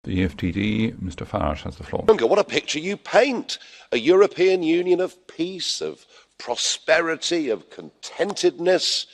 The EFTD, Mr. Farage has the floor. Juncker, what a picture you paint. A European Union of peace, of prosperity, of contentedness.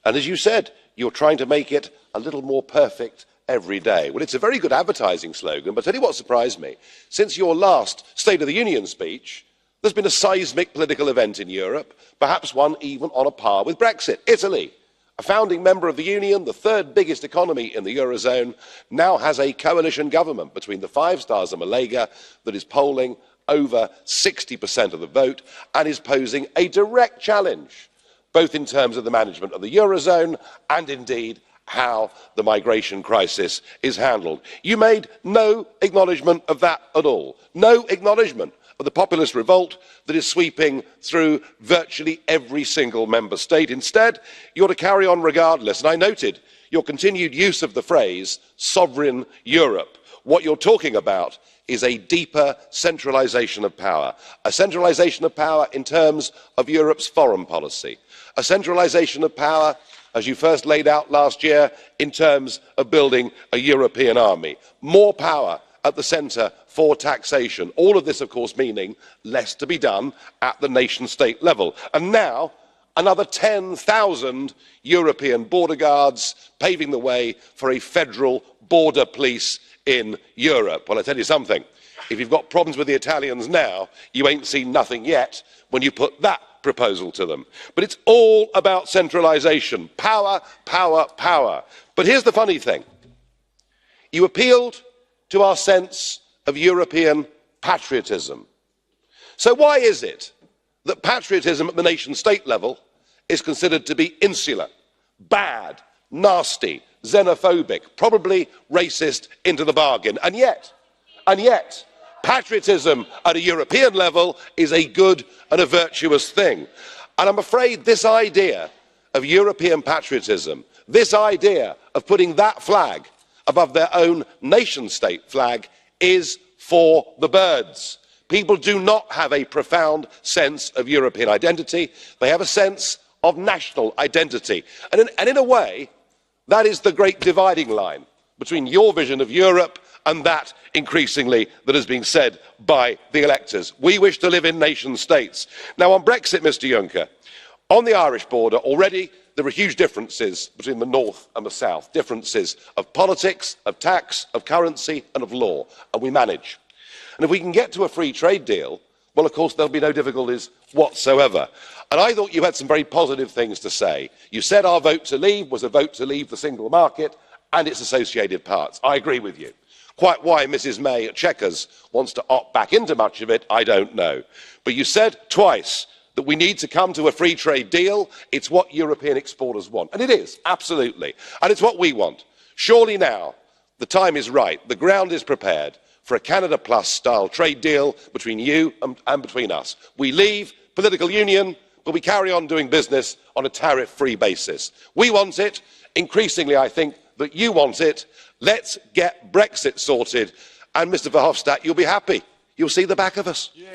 And as you said, you're trying to make it a little more perfect every day. Well, it's a very good advertising slogan, but tell you what surprised me. Since your last State of the Union speech, there's been a seismic political event in Europe, perhaps one even on a par with Brexit. Italy, a founding member of the Union, the third biggest economy in the Eurozone, now has a coalition government between the Five Stars and Malaga that is polling over 60% of the vote and is posing a direct challenge, both in terms of the management of the Eurozone and indeed how the migration crisis is handled. You made no acknowledgement of that at all. No acknowledgement of the populist revolt that is sweeping through virtually every single member state. Instead, you're to carry on regardless. And I noted your continued use of the phrase sovereign Europe. What you're talking about is a deeper centralisation of power, a centralisation of power in terms of Europe's foreign policy, a centralisation of power, as you first laid out last year, in terms of building a European army, more power at the centre for taxation. All of this, of course, meaning less to be done at the nation-state level. And now, another 10,000 European border guards paving the way for a federal border police in Europe. Well, I tell you something, if you've got problems with the Italians now, you ain't seen nothing yet when you put that proposal to them. But it's all about centralisation. Power, power, power. But here's the funny thing. You appealed to our sense of European patriotism. So why is it that patriotism at the nation-state level is considered to be insular, bad, nasty, xenophobic, probably racist into the bargain? And yet, patriotism at a European level is a good and a virtuous thing. And I'm afraid this idea of European patriotism, this idea of putting that flag above their own nation-state flag is for the birds. People do not have a profound sense of European identity. They have a sense of national identity. And in a way, that is the great dividing line between your vision of Europe and that, increasingly, that is being said by the electors. We wish to live in nation-states. Now, on Brexit, Mr. Juncker, on the Irish border, already there are huge differences between the north and the south, differences of politics, of tax, of currency and of law, and we manage. And if we can get to a free trade deal, well, of course, there'll be no difficulties whatsoever. And I thought you had some very positive things to say. You said our vote to leave was a vote to leave the single market and its associated parts. I agree with you. Quite why Mrs May at Chequers wants to opt back into much of it, I don't know. But you said twice that we need to come to a free trade deal. It's what European exporters want. And it is, absolutely. And it's what we want. Surely now, the time is right. The ground is prepared for a Canada Plus style trade deal between you and between us. We leave political union, but we carry on doing business on a tariff-free basis. We want it. Increasingly, I think that you want it. Let's get Brexit sorted. And Mr Verhofstadt, you'll be happy. You'll see the back of us. Yeah.